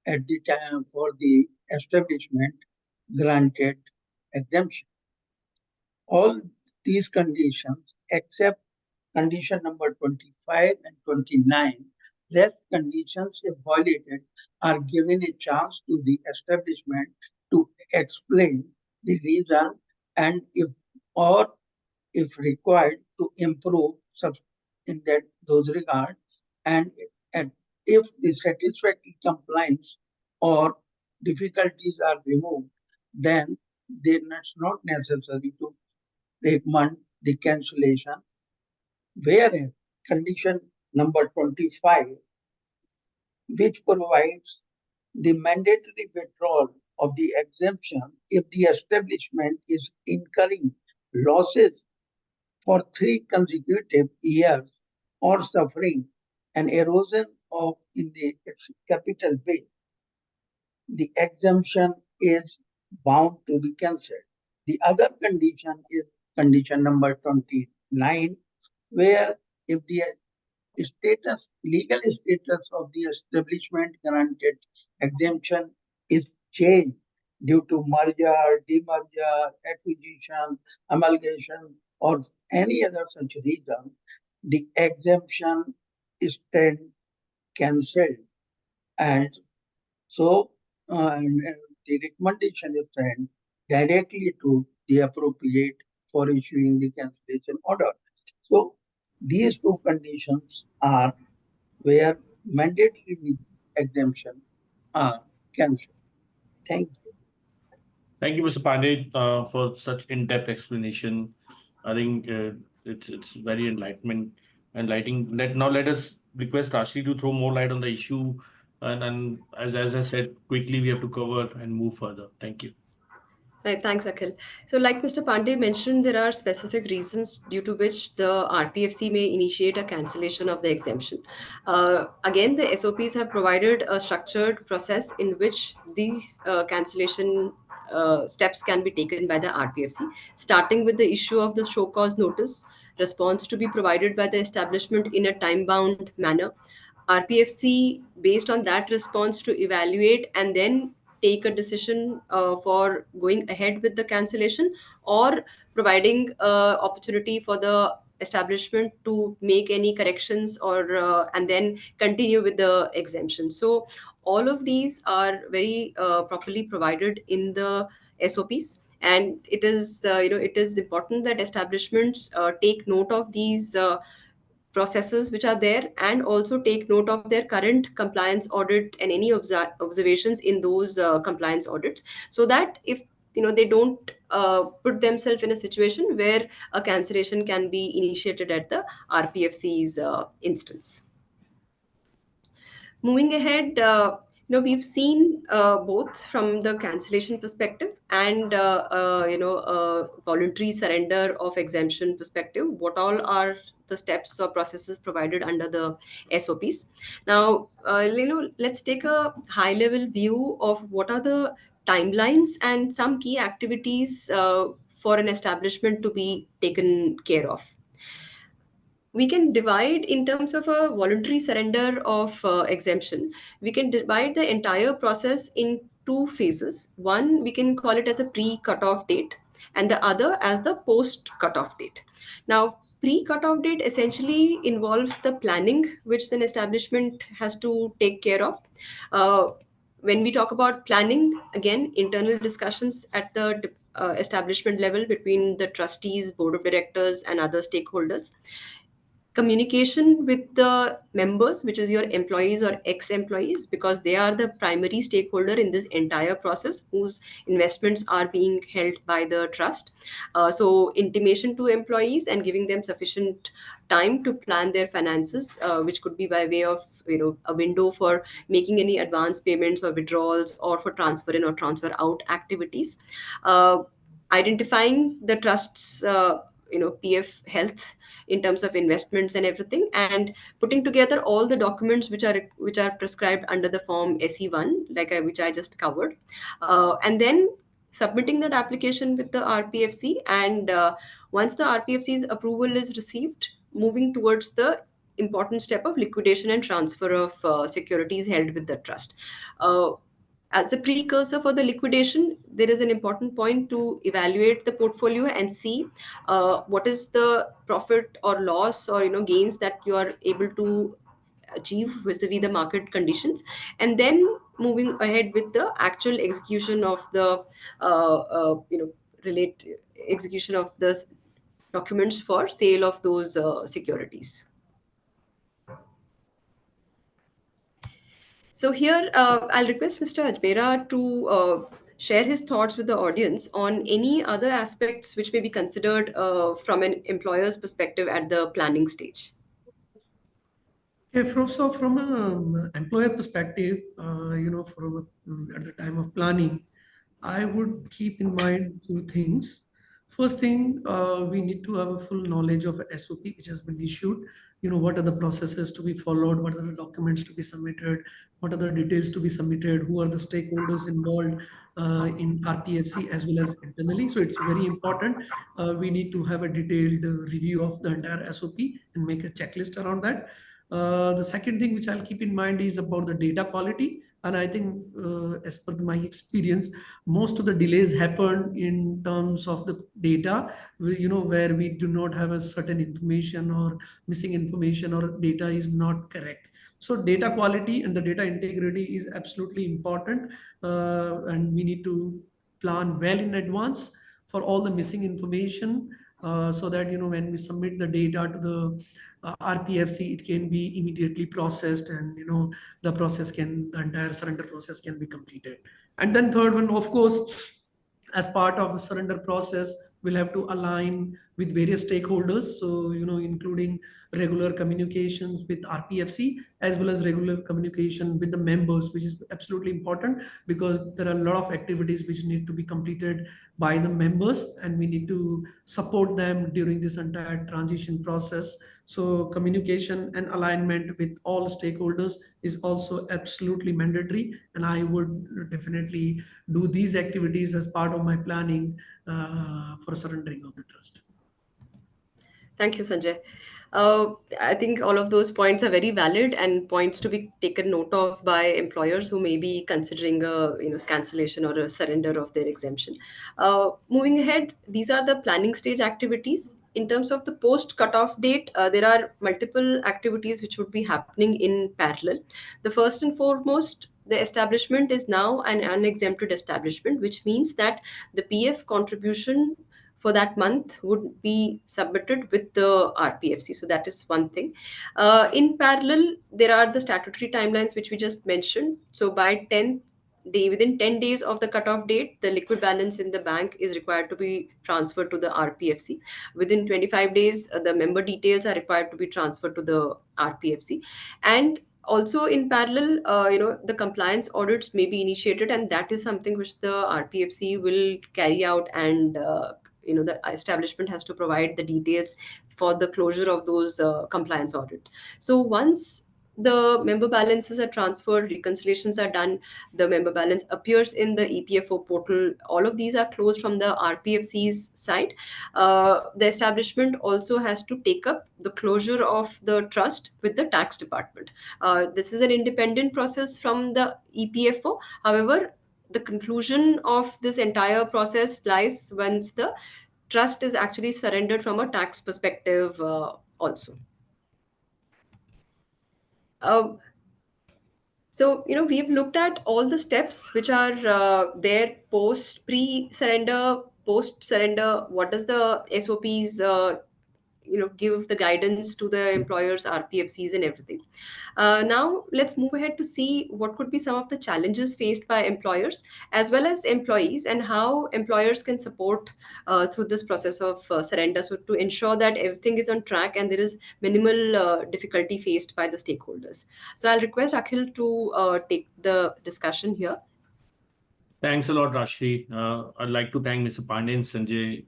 Speaker 4: at the time for the establishment granted exemption. All these conditions except condition number 25 and 29, rest conditions if violated are given a chance to the establishment to explain the reason and if required to improve in those regards, and if the satisfactory compliance or difficulties are removed, then it's not necessary to recommend the cancellation. Whereas condition number 25, which provides the mandatory withdrawal of the exemption if the establishment is incurring losses for 3 consecutive years or suffering an erosion in the capital base, the exemption is bound to be cancelled. The other condition is condition number 29, where if the legal status of the establishment granted exemption is changed due to merger, demerger, acquisition, amalgamation, or any other such reason, the exemption is then cancelled. And so the recommendation is sent directly to the appropriate for issuing the cancellation order. So these two conditions are where mandatory exemption are cancelled. Thank you.
Speaker 1: Thank you, Mr. Pandey, for such in-depth explanation. I think it's very enlightening. Let us request Ashley to throw more light on the issue, and as I said, quickly we have to cover and move further. Thank you.
Speaker 3: Right, thanks, Akhil. So, like Mr. Pandey mentioned, there are specific reasons due to which the RPFC may initiate a cancellation of the exemption. Again, the SOPs have provided a structured process in which these cancellation steps can be taken by the RPFC, starting with the issue of the show cause notice, response to be provided by the establishment in a time bound manner. RPFC, based on that response, to evaluate and then take a decision for going ahead with the cancellation or providing opportunity for the establishment to make any corrections or and then continue with the exemption. So all of these are very properly provided in the SOPs, and it is it is important that establishments take note of these processes which are there, and also take note of their current compliance audit and any observations in those compliance audits, so that if they don't put themselves in a situation where a cancellation can be initiated at the RPFC's instance. Moving ahead, we've seen both from the cancellation perspective and voluntary surrender of exemption perspective, what all are the steps or processes provided under the SOPs. Now, let's take a high level view of what are the timelines and some key activities for an establishment to be taken care of. We can divide in terms of a voluntary surrender of exemption. We can divide the entire process in two phases. One, we can call it as a pre-cutoff date, and the other as the post-cutoff date. Now, pre-cutoff date essentially involves the planning which an establishment has to take care of. when we talk about planning, again, internal discussions at the establishment level between the trustees, board of directors, and other stakeholders. Communication with the members, which is your employees or ex-employees, because they are the primary stakeholder in this entire process, whose investments are being held by the trust. So intimation to employees and giving them sufficient time to plan their finances, which could be by way of a window for making any advance payments or withdrawals, or for transfer in or transfer out activities. uh, Identifying the trust's PF health in terms of investments and everything, and putting together all the documents which are prescribed under the form SE1, which I just covered, and then submitting that application with the RPFC. And once the RPFC's approval is received, moving towards the important step of liquidation and transfer of securities held with the trust. Uh, as a precursor for the liquidation, there is an important point to evaluate the portfolio and see what is the profit or loss, or gains that you are able to achieve vis-a-vis the market conditions, and then moving ahead with the actual execution of the relate execution of the documents for sale of those securities. So here, I'll request Mr. Ajmera to share his thoughts with the audience on any other aspects which may be considered from an employer's perspective at the planning stage.
Speaker 2: Okay, from an employer perspective, at the time of planning, I would keep in mind two things. First thing, we need to have a full knowledge of SOP which has been issued. What are the processes to be followed? What are the documents to be submitted? What are the details to be submitted? Who are the stakeholders involved in RPFC as well as internally? So it's very important. We need to have a detailed review of the entire SOP and make a checklist around that. The second thing which I'll keep in mind is about the data quality. And I think, as per my experience, most of the delays happen in terms of the data, where we do not have a certain information or missing information or data is not correct. So data quality and the data integrity is absolutely important. And we need to plan well in advance for all the missing information, so that, when we submit the data to the RPFC, it can be immediately processed, and the entire surrender process can be completed. And then third one, of course, as part of the surrender process, we'll have to align with various stakeholders. So, including regular communications with RPFC as well as regular communication with the members, which is absolutely important, because there are a lot of activities which need to be completed by the members, and we need to support them during this entire transition process. So communication and alignment with all stakeholders is also absolutely mandatory, and I would definitely do these activities as part of my planning for surrendering of the trust.
Speaker 3: Thank you, Sanjay. I think all of those points are very valid and points to be taken note of by employers who may be considering a cancellation or a surrender of their exemption. Moving ahead, these are the planning stage activities. In terms of the post cutoff date, there are multiple activities which would be happening in parallel. The first and foremost, the establishment is now an unexempted establishment, which means that the PF contribution for that month would be submitted with the RPFC. So that is one thing. In parallel, there are the statutory timelines which we just mentioned. So by 10th day, within 10 days of the cutoff date, the liquid balance in the bank is required to be transferred to the RPFC. Within 25 days, the member details are required to be transferred to the RPFC. And also in parallel, the compliance audits may be initiated, and that is something which the RPFC will carry out, and the establishment has to provide the details for the closure of those compliance audit. So once the member balances are transferred, reconciliations are done, the member balance appears in the EPFO portal, all of these are closed from the RPFC's side. The establishment also has to take up the closure of the trust with the tax department. This is an independent process from the EPFO. However, the conclusion of this entire process lies once the trust is actually surrendered from a tax perspective also. Uh, So, we've looked at all the steps which are there pre-surrender, post-surrender. What does the SOPs, give the guidance to the employers, RPFCs, and everything. Now, let's move ahead to see what could be some of the challenges faced by employers as well as employees, and how employers can support through this process of surrender. So, to ensure that everything is on track and there is minimal difficulty faced by the stakeholders. So, I'll request Akhil to take the discussion here.
Speaker 1: Thanks a lot, Rashri. I'd like to thank Mr. Pandey and Sanjay,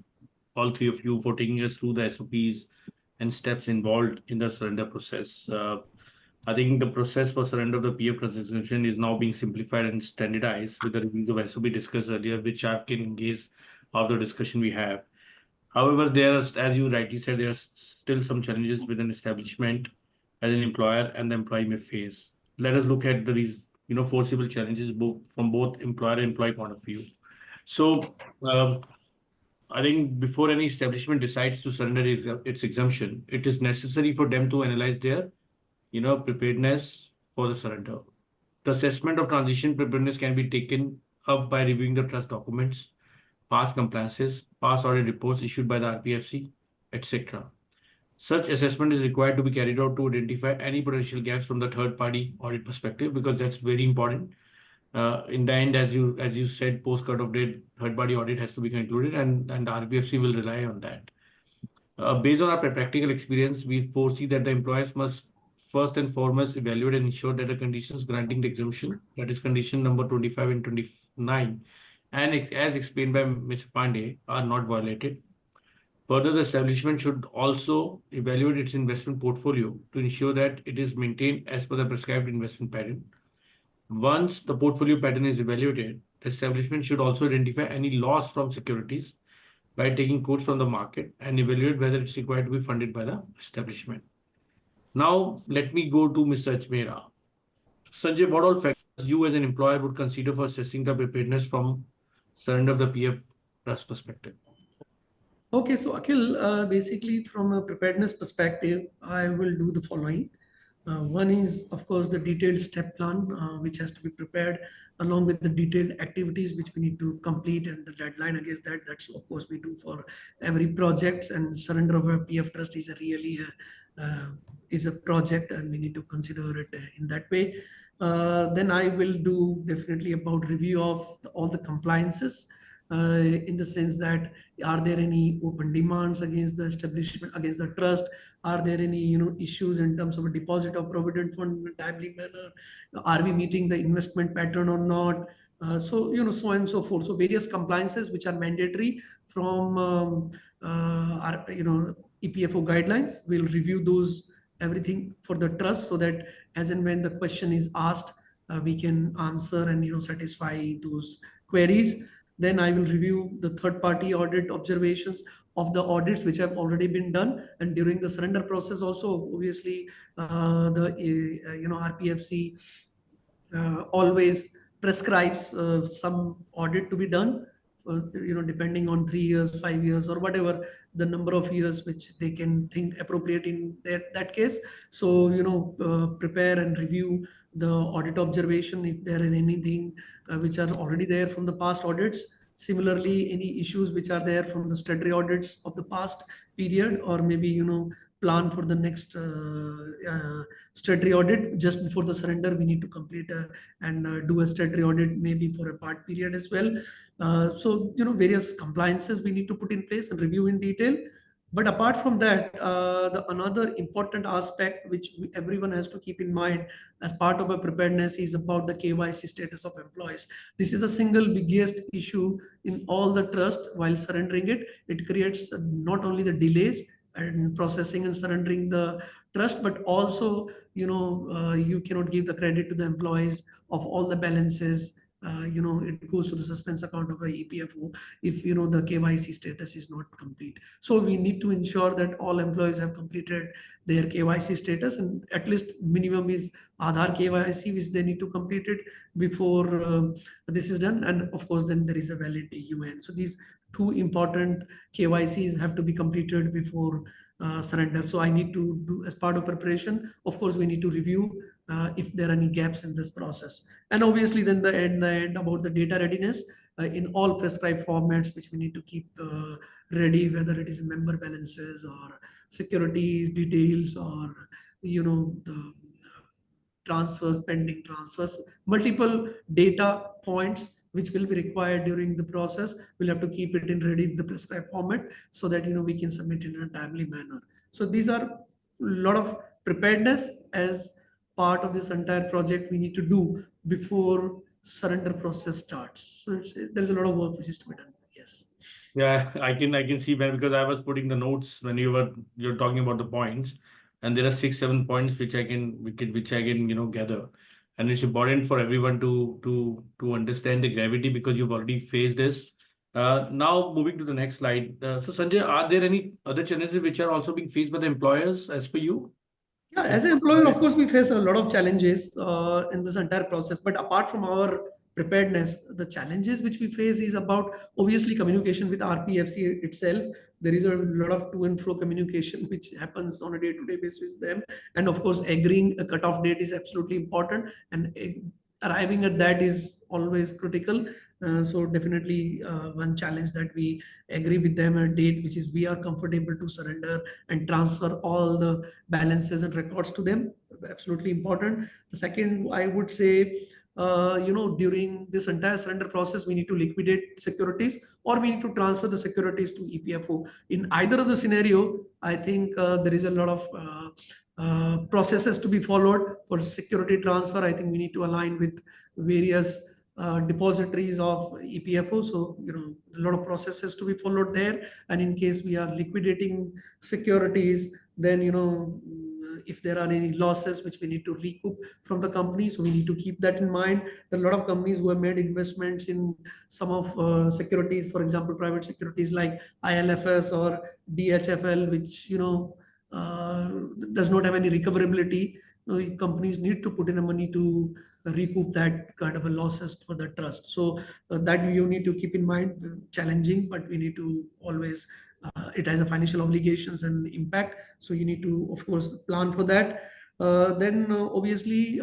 Speaker 1: all three of you, for taking us through the SOPs and steps involved in the surrender process. I think the process for surrender of the PF Trust exemption is now being simplified and standardized with the reviews of SOP discussed earlier, which I can engage of the discussion we have. However, as you rightly said, there are still some challenges with an establishment as an employer and the employee may face. Let us look at these, foreseeable challenges from both employer and employee point of view. So, I think before any establishment decides to surrender its exemption, it is necessary for them to analyze their, preparedness for the surrender. The assessment of transition preparedness can be taken up by reviewing the trust documents, past compliances, past audit reports issued by the RPFC, etc. Such assessment is required to be carried out to identify any potential gaps from the third-party audit perspective, because that's very important. In the end, as you said, post cut-off date, third-party audit has to be concluded, and the RPFC will rely on that. Based on our practical experience, we foresee that the employers must first and foremost evaluate and ensure that the conditions granting the exemption, that is condition number 25 and 29, and as explained by Mr. Pandey, are not violated. Further, the establishment should also evaluate its investment portfolio to ensure that it is maintained as per the prescribed investment pattern. Once the portfolio pattern is evaluated, the establishment should also identify any loss from securities by taking quotes from the market and evaluate whether it's required to be funded by the establishment. Now, let me go to Mr. Ajmera. Sanjay, what all factors you as an employer would consider for assessing the preparedness from surrender of the PF Trust perspective?
Speaker 2: Okay, so Akhil, basically from a preparedness perspective, I will do the following. One is, of course, the detailed step plan, which has to be prepared along with the detailed activities which we need to complete and the deadline against that. That's, of course, we do for every project, and surrender of a PF trust is is a project, and we need to consider it in that way. Then I will do definitely about review of all the compliances. In the sense that, are there any open demands against the establishment, against the trust? Are there any issues in terms of a deposit of provident fund in a timely manner? Are we meeting the investment pattern or not? So so on and so forth. So various compliances which are mandatory from our EPFO guidelines. We'll review those everything for the trust, so that as and when the question is asked, we can answer and satisfy those queries. Then I will review the third-party audit observations of the audits which have already been done. And during the surrender process also, obviously, the RPFC always prescribes some audit to be done, depending on 3 years, 5 years, or whatever the number of years which they can think appropriate in that case. So, prepare and review the audit observation if there are anything which are already there from the past audits. Similarly, any issues which are there from the statutory audits of the past period, or maybe, plan for the next statutory audit just before the surrender. We need to complete and do a statutory audit maybe for a part period as well. So, various compliances we need to put in place and review in detail. But apart from that, another important aspect which everyone has to keep in mind as part of a preparedness is about the KYC status of employees. This is the single biggest issue in all the trust while surrendering it. It creates not only the delays and processing and surrendering the trust, but also, you cannot give the credit to the employees of all the balances. It goes to the suspense account of a EPFO if the KYC status is not complete. So we need to ensure that all employees have completed their KYC status, and at least minimum is Aadhaar KYC, which they need to complete it before this is done. And of course, then there is a valid UN. So these two important KYCs have to be completed before surrender. So I need to do, as part of preparation, of course, we need to review if there are any gaps in this process. And obviously then the end about the data readiness in all prescribed formats, which we need to keep ready, whether it is member balances or securities details or, the transfers, pending transfers, multiple data points which will be required during the process. We'll have to keep it in ready in the prescribed format so that we can submit it in a timely manner. So these are a lot of preparedness as part of this entire project we need to do before surrender process starts. So there's a lot of work which is to be done. Yes.
Speaker 1: Yeah, I can see that because I was putting the notes when you're talking about the points, and there are 6, 7 points which I can gather, and it's important for everyone to understand the gravity because you've already faced this. Now moving to the next slide. So Sanjay, are there any other challenges which are also being faced by the employers as per you?
Speaker 2: Yeah, as an employer, of course, we face a lot of challenges in this entire process. But apart from our preparedness, the challenges which we face is about obviously communication with RPFC itself. There is a lot of to and fro communication which happens on a day-to-day basis with them. And of course, agreeing a cutoff date is absolutely important. And arriving at that is always critical. So definitely one challenge that we agree with them a date which is we are comfortable to surrender and transfer all the balances and records to them. Absolutely important. The second, I would say, during this entire surrender process, we need to liquidate securities or we need to transfer the securities to EPFO. In either of the scenario, I think there is a lot of processes to be followed for security transfer. I think we need to align with various depositories of EPFO. So, a lot of processes to be followed there. And in case we are liquidating securities, then, if there are any losses which we need to recoup from the company, so we need to keep that in mind. There are a lot of companies who have made investments in some of securities, for example, private securities like ILFS or DHFL, which, does not have any recoverability. Companies need to put in the money to recoup that kind of a losses for the trust. So that you need to keep in mind, challenging, but we need to always, it has a financial obligations and impact. So you need to, of course, plan for that. Then obviously,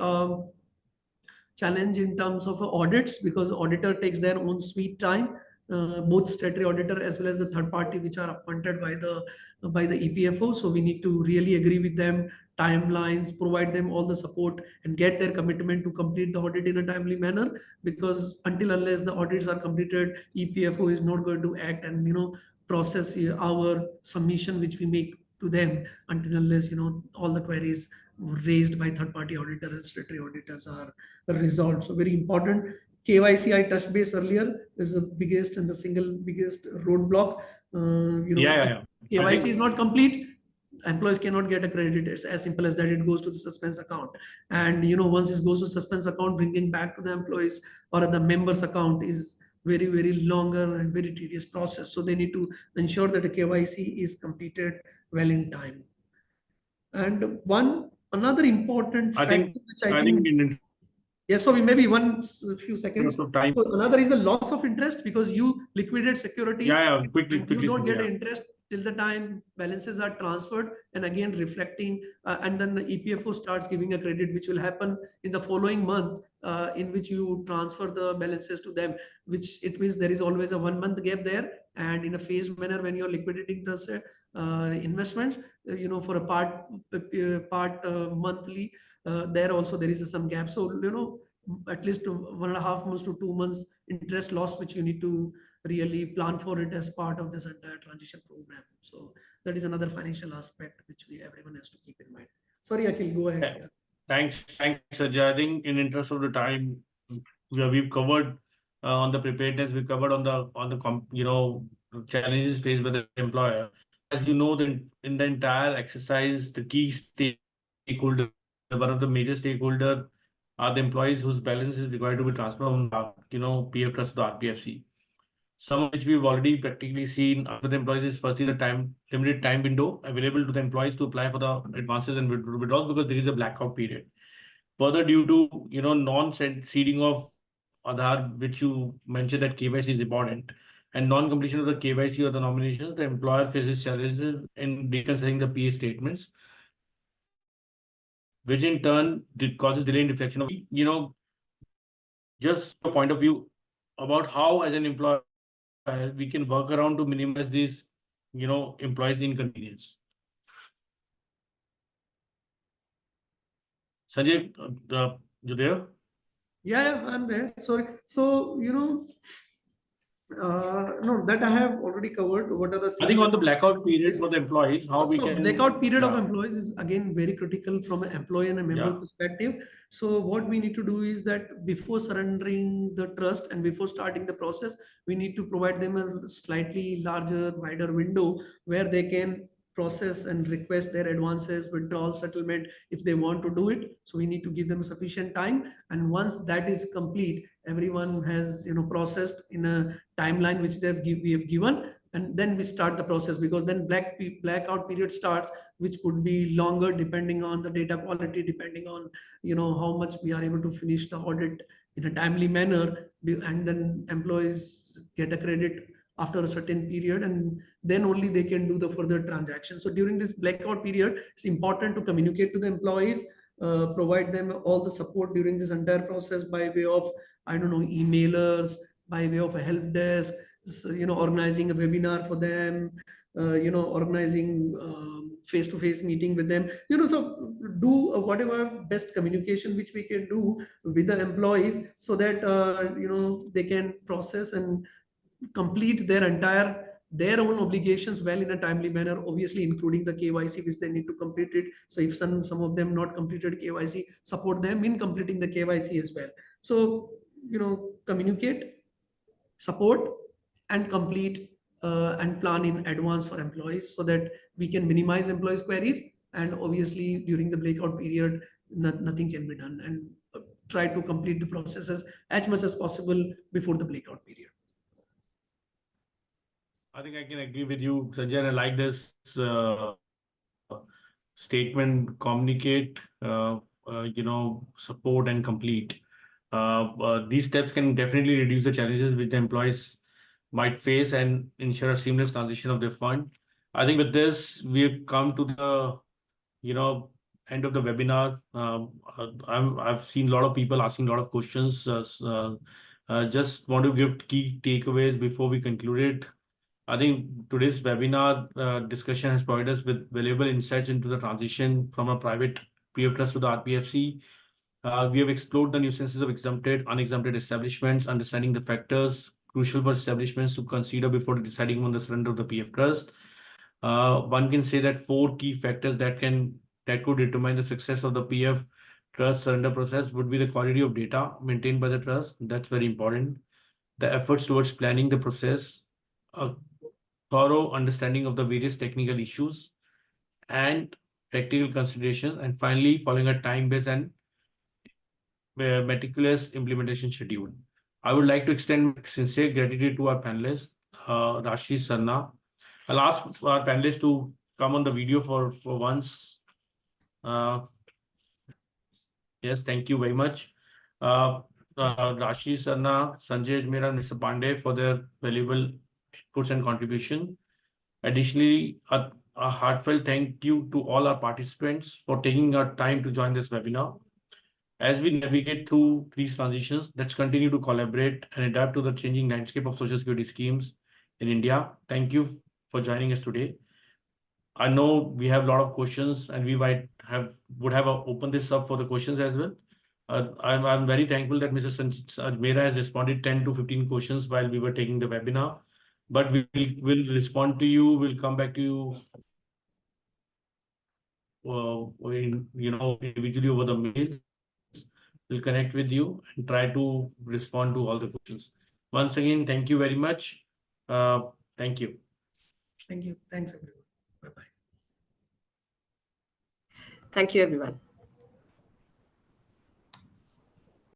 Speaker 2: challenge in terms of audits because auditor takes their own sweet time. Both statutory auditor as well as the third party which are appointed by the EPFO. So we need to really agree with them, timelines, provide them all the support and get their commitment to complete the audit in a timely manner, because until unless the audits are completed, EPFO is not going to act and process our submission which we make to them until unless all the queries raised by third party auditor and statutory auditors are resolved. So very important. KYC I touched base earlier is the biggest and the single biggest roadblock.
Speaker 1: Yeah.
Speaker 2: KYC is not complete, employees cannot get a credit. It's as simple as that. It goes to the suspense account, and once it goes to suspense account, bringing back to the employees or the members account is very, very longer and very tedious process. So they need to ensure that the KYC is completed well in time. And another important factor, which I think yes, so we maybe few seconds. So another is the loss of interest because you liquidate securities.
Speaker 1: Quickly,
Speaker 2: you don't get interest till the time balances are transferred, and again reflecting, and then the EPFO starts giving a credit, which will happen in the following month, in which you transfer the balances to them, which it means there is always a 1 month gap there. And in a phased manner, when you're liquidating the investments, for a part monthly, there also there is some gap. So at least 1.5 months to 2 months interest loss, which you need to really plan for it as part of this entire transition program. So that is another financial aspect which everyone has to keep in mind. Sorry, Akhil, go ahead.
Speaker 1: Yeah. Thanks, Sajay. I think in interest of the time, we've covered on the preparedness. We covered on the challenges faced by the employer. As you know, in the entire exercise, the key stakeholder, one of the major stakeholder, are the employees whose balance is required to be transferred from PF Trust to the RPFC. Some of which we've already practically seen under the employees is firstly the limited time window available to the employees to apply for the advances and withdrawals because there is a blackout period. Further, due to non-seeding of Aadhaar, which you mentioned that KYC is important, and non-completion of the KYC or the nominations, the employer faces challenges in reconciling the PA statements, which in turn causes delay in reflection of, just a point of view about how, as an employer, we can work around to minimize these, employees' inconvenience. Sanjay, you there?
Speaker 2: Yeah, I'm there. Sorry. So, no, that I have already covered. What are the things
Speaker 1: I think on the
Speaker 2: that-
Speaker 1: blackout period for the employees, how we
Speaker 2: So
Speaker 1: can
Speaker 2: blackout period of
Speaker 1: yeah.
Speaker 2: employees is again very critical from an employee and a member
Speaker 1: Yeah.
Speaker 2: perspective. So what we need to do is that before surrendering the trust and before starting the process, we need to provide them a slightly larger, wider window where they can process and request their advances, withdrawal, settlement if they want to do it. So we need to give them sufficient time. And once that is complete, everyone has processed in a timeline which we have given, and then we start the process, because then blackout period starts, which could be longer depending on the data quality, depending on how much we are able to finish the audit in a timely manner, and then employees get a credit after a certain period, and then only they can do the further transaction. So during this blackout period, it's important to communicate to the employees, provide them all the support during this entire process by way of, I don't know, emailers, by way of a help desk, organizing a webinar for them, organizing face-to-face meeting with them, so do whatever best communication which we can do with the employees, so that they can process and complete their own obligations well in a timely manner, obviously including the KYC which they need to complete it. So if some of them not completed KYC, support them in completing the KYC as well. So communicate, support, and complete and plan in advance for employees, so that we can minimize employees' queries. And obviously during the breakout period, nothing can be done, and try to complete the processes as much as possible before the breakout period.
Speaker 1: I think I can agree with you, Sanjay. I like this statement: communicate, support and complete. These steps can definitely reduce the challenges which the employees might face and ensure a seamless transition of their fund. I think with this, we've come to the, end of the webinar. I've seen a lot of people asking a lot of questions. Just want to give key takeaways before we conclude it. I think today's webinar discussion has provided us with valuable insights into the transition from a private PF trust to the RPFC. We have explored the nuances of exempted, unexempted establishments, understanding the factors crucial for establishments to consider before deciding on the surrender of the PF trust. One can say that 4 key factors that could determine the success of the PF trust surrender process would be the quality of data maintained by the trust. That's very important. The efforts towards planning the process, a thorough understanding of the various technical issues and practical considerations, and finally, following a time-based and meticulous implementation schedule. I would like to extend sincere gratitude to our panelists, Rashi Sarna. I'll ask our panelists to come on the video for once. Yes, thank you very much. Rashi Sarna, Sanjay Ajmera, and Mr. Pandey for their valuable inputs and contribution. Additionally, a heartfelt thank you to all our participants for taking our time to join this webinar. As we navigate through these transitions, let's continue to collaborate and adapt to the changing landscape of social security schemes in India. Thank you for joining us today. I know we have a lot of questions, and we would have opened this up for the questions as well. I'm very thankful that Mr. Ajmera has responded 10 to 15 questions while we were taking the webinar. But we'll respond to you. We'll come back to you, individually over the mail. We'll connect with you and try to respond to all the questions. Once again, thank you very much. Thank you.
Speaker 2: Thank you. Thanks, everyone. Bye-bye.
Speaker 3: Thank you, everyone.